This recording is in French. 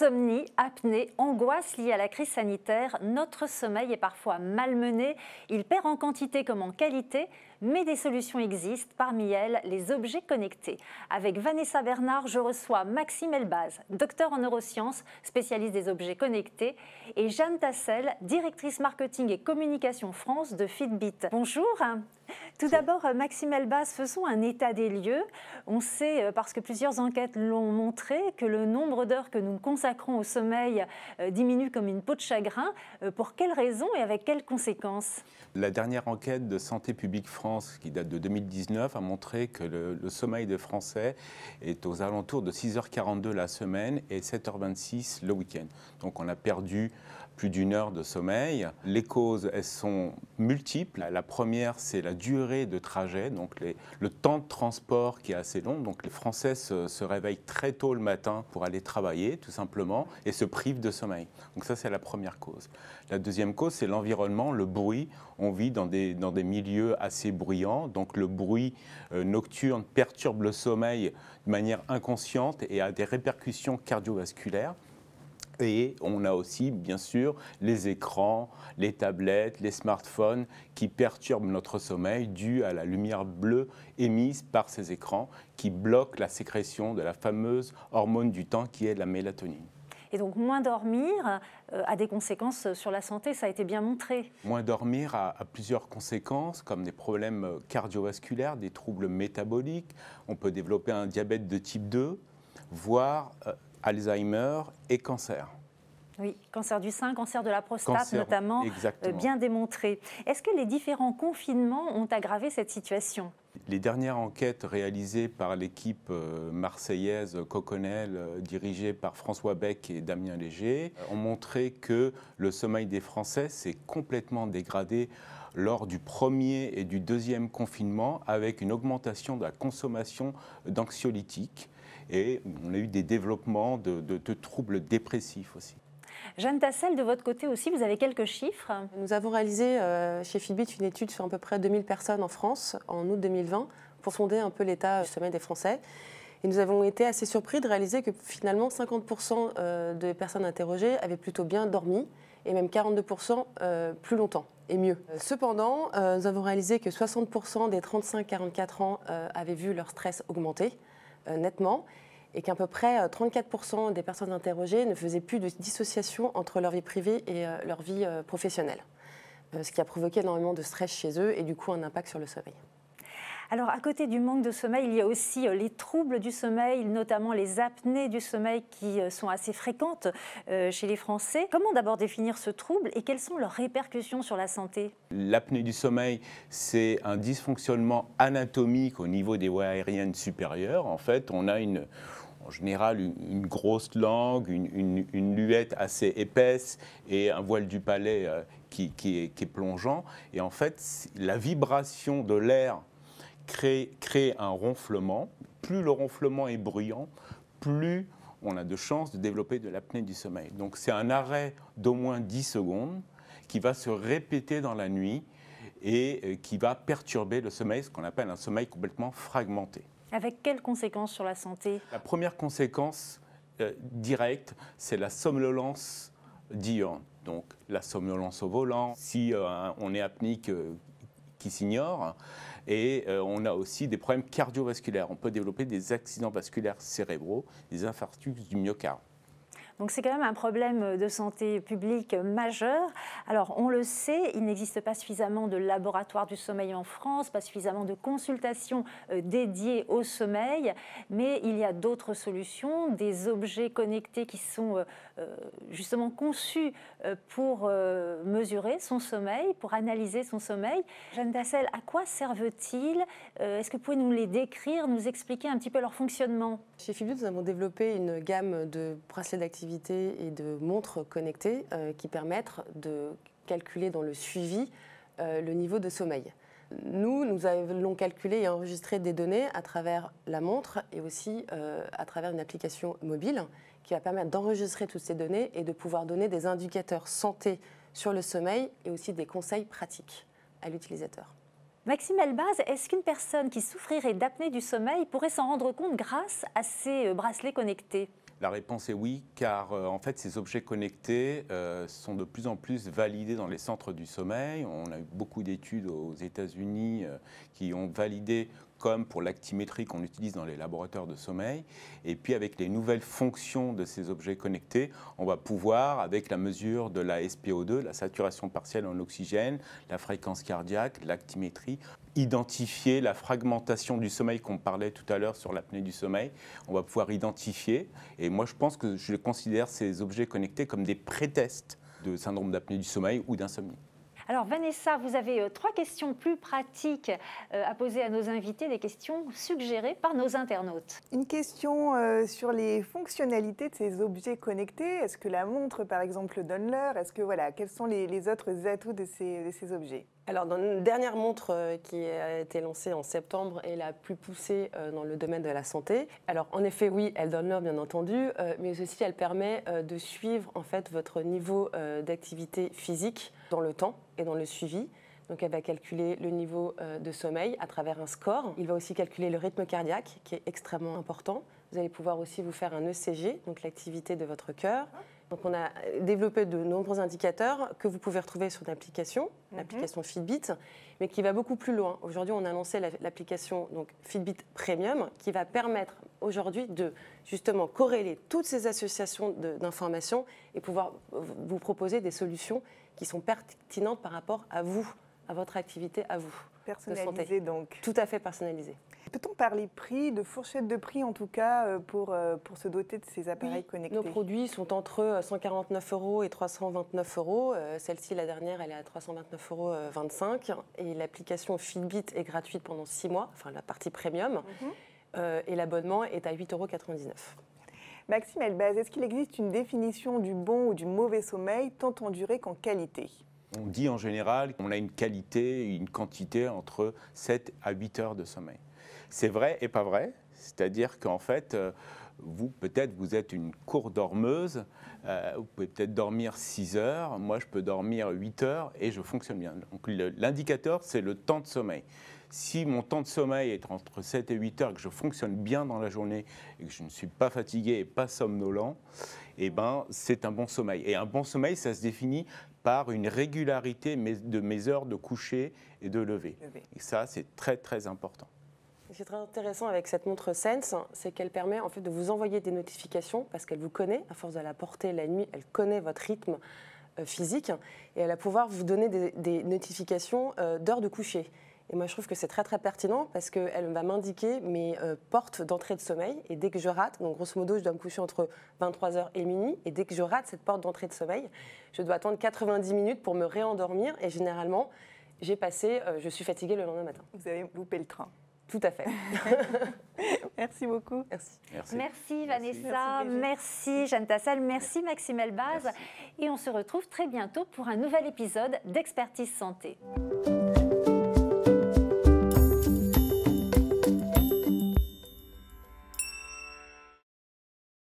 Insomnie, apnée, angoisse liée à la crise sanitaire, notre sommeil est parfois malmené. Il perd en quantité comme en qualité, mais des solutions existent, parmi elles les objets connectés. Avec Vanessa Bernard, je reçois Maxime Elbaz, docteur en neurosciences, spécialiste des objets connectés, et Jeanne Tassel, directrice marketing et communication France de Fitbit. Bonjour. Tout d'abord, Maxime Elbaz, faisons un état des lieux. On sait, parce que plusieurs enquêtes l'ont montré, que le nombre d'heures que nous consacrons au sommeil diminue comme une peau de chagrin. Pour quelles raisons et avec quelles conséquences ? La dernière enquête de Santé publique France, qui date de 2019, a montré que le sommeil des Français est aux alentours de 6h42 la semaine et 7h26 le week-end. Donc on a perdu plus d'une heure de sommeil. Les causes, elles sont multiples. La première, c'est la durée de trajet, donc le temps de transport qui est assez long. Donc les Français se réveillent très tôt le matin pour aller travailler, tout simplement, et se privent de sommeil. Donc ça, c'est la première cause. La deuxième cause, c'est l'environnement, le bruit. On vit dans des milieux assez bruyants, donc le bruit nocturne perturbe le sommeil de manière inconsciente et a des répercussions cardiovasculaires. Et on a aussi, bien sûr, les écrans, les tablettes, les smartphones qui perturbent notre sommeil dû à la lumière bleue émise par ces écrans qui bloquent la sécrétion de la fameuse hormone du temps qui est la mélatonine. Et donc moins dormir a des conséquences sur la santé, ça a été bien montré. Moins dormir a plusieurs conséquences, comme des problèmes cardiovasculaires, des troubles métaboliques. On peut développer un diabète de type 2, voire Alzheimer et cancer. Oui, cancer du sein, cancer de la prostate notamment, bien démontré. Est-ce que les différents confinements ont aggravé cette situation ? Les dernières enquêtes réalisées par l'équipe marseillaise Coconel, dirigée par François Bec et Damien Léger, ont montré que le sommeil des Français s'est complètement dégradé lors du premier et du deuxième confinement, avec une augmentation de la consommation d'anxiolytiques. Et on a eu des développements de troubles dépressifs aussi. Jeanne Tassel, de votre côté aussi, vous avez quelques chiffres. Nous avons réalisé chez Fitbit une étude sur à peu près 2000 personnes en France en août 2020 pour sonder un peu l'état du sommeil des Français. Et nous avons été assez surpris de réaliser que finalement 50% des personnes interrogées avaient plutôt bien dormi et même 42% plus longtemps et mieux. Cependant, nous avons réalisé que 60% des 35-44 ans avaient vu leur stress augmenter nettement, et qu'à peu près 34% des personnes interrogées ne faisaient plus de dissociation entre leur vie privée et leur vie professionnelle, ce qui a provoqué énormément de stress chez eux et du coup un impact sur le sommeil. Alors, à côté du manque de sommeil, il y a aussi les troubles du sommeil, notamment les apnées du sommeil qui sont assez fréquentes chez les Français. Comment d'abord définir ce trouble et quelles sont leurs répercussions sur la santé ? L'apnée du sommeil, c'est un dysfonctionnement anatomique au niveau des voies aériennes supérieures. En fait, on a en général une grosse langue, une luette assez épaisse et un voile du palais qui est plongeant. Et en fait, la vibration de l'air crée un ronflement. Plus le ronflement est bruyant, plus on a de chances de développer de l'apnée du sommeil. Donc c'est un arrêt d'au moins 10 secondes qui va se répéter dans la nuit et qui va perturber le sommeil, ce qu'on appelle un sommeil complètement fragmenté. Avec quelles conséquences sur la santé ? La première conséquence directe, c'est la somnolence diurne. Donc la somnolence au volant, si on est apnique qui s'ignore, et on a aussi des problèmes cardiovasculaires. On peut développer des accidents vasculaires cérébraux, des infarctus du myocarde. Donc c'est quand même un problème de santé publique majeur. Alors on le sait, il n'existe pas suffisamment de laboratoires du sommeil en France, pas suffisamment de consultations dédiées au sommeil, mais il y a d'autres solutions, des objets connectés qui sont justement conçus pour mesurer son sommeil, pour analyser son sommeil. Jeanne Tassel, à quoi servent-ils ? Est-ce que vous pouvez nous les décrire, nous expliquer un petit peu leur fonctionnement ? Chez Fitbit, nous avons développé une gamme de bracelets d'activité et de montres connectées qui permettent de calculer dans le suivi le niveau de sommeil. Nous allons calculer et enregistrer des données à travers la montre et aussi à travers une application mobile qui va permettre d'enregistrer toutes ces données et de pouvoir donner des indicateurs santé sur le sommeil et aussi des conseils pratiques à l'utilisateur. Maxime Elbaz, est-ce qu'une personne qui souffrirait d'apnée du sommeil pourrait s'en rendre compte grâce à ces bracelets connectés ? La réponse est oui, car en fait, ces objets connectés sont de plus en plus validés dans les centres du sommeil. On a eu beaucoup d'études aux États-Unis qui ont validé comme pour l'actimétrie qu'on utilise dans les laboratoires de sommeil. Et puis avec les nouvelles fonctions de ces objets connectés, on va pouvoir, avec la mesure de la SpO2, la saturation partielle en oxygène, la fréquence cardiaque, l'actimétrie, identifier la fragmentation du sommeil qu'on parlait tout à l'heure sur l'apnée du sommeil. On va pouvoir identifier. Et moi, je pense que je considère ces objets connectés comme des pré-tests de syndrome d'apnée du sommeil ou d'insomnie. Alors Vanessa, vous avez 3 questions plus pratiques à poser à nos invités, des questions suggérées par nos internautes. Une question sur les fonctionnalités de ces objets connectés. Est-ce que la montre, par exemple, donne l'heure? Est-ce que quels sont les autres atouts de ces objets? Alors, dans une dernière montre qui a été lancée en septembre et la plus poussée dans le domaine de la santé. Alors, en effet, oui, elle donne l'heure, bien entendu, mais aussi elle permet de suivre en fait votre niveau d'activité physique dans le temps et dans le suivi. Donc, elle va calculer le niveau de sommeil à travers un score. Il va aussi calculer le rythme cardiaque, qui est extrêmement important. Vous allez pouvoir aussi vous faire un ECG, donc l'activité de votre cœur. Donc, on a développé de nombreux indicateurs que vous pouvez retrouver sur l'application Fitbit, mais qui va beaucoup plus loin. Aujourd'hui, on a lancé l'application Fitbit Premium, qui va permettre aujourd'hui de justement corréler toutes ces associations d'informations et pouvoir vous proposer des solutions qui sont pertinentes par rapport à vous, à votre activité, à vous. Personnalisé donc. Tout à fait personnalisé. Peut-on parler prix, de fourchette de prix en tout cas, pour se doter de ces appareils connectés? Nos produits sont entre 149 € et 329 €. Celle-ci, la dernière, elle est à 329,25 €. Et l'application Fitbit est gratuite pendant 6 mois, enfin la partie premium. Et l'abonnement est à 8,99 €. Maxime Elbaz, est-ce qu'il existe une définition du bon ou du mauvais sommeil, tant en durée qu'en qualité? On dit en général qu'on a une qualité et une quantité entre 7 à 8 heures de sommeil. C'est vrai et pas vrai, c'est-à-dire qu'en fait, vous, peut-être, vous êtes une courte dormeuse, vous pouvez peut-être dormir 6 heures, moi je peux dormir 8 heures et je fonctionne bien. Donc l'indicateur, c'est le temps de sommeil. Si mon temps de sommeil est entre 7 et 8 heures, que je fonctionne bien dans la journée et que je ne suis pas fatigué et pas somnolent, eh ben, c'est un bon sommeil. Et un bon sommeil, ça se définit par une régularité de mes heures de coucher et de lever. Et ça, c'est très, très important. Ce qui est très intéressant avec cette montre Sense, c'est qu'elle permet en fait de vous envoyer des notifications parce qu'elle vous connaît, à force de la porter la nuit, elle connaît votre rythme physique et elle va pouvoir vous donner des notifications d'heures de coucher. Et moi, je trouve que c'est très, très pertinent parce qu'elle va m'indiquer mes portes d'entrée de sommeil. Et dès que je rate, donc grosso modo, je dois me coucher entre 23 h et minuit. Et dès que je rate cette porte d'entrée de sommeil, je dois attendre 90 minutes pour me réendormir. Et généralement, je suis fatiguée le lendemain matin. Vous avez loupé le train. Tout à fait. Merci beaucoup. Merci Vanessa, merci Jeanne Tassel, merci Maxime Elbaz. Et on se retrouve très bientôt pour un nouvel épisode d'Expertise Santé.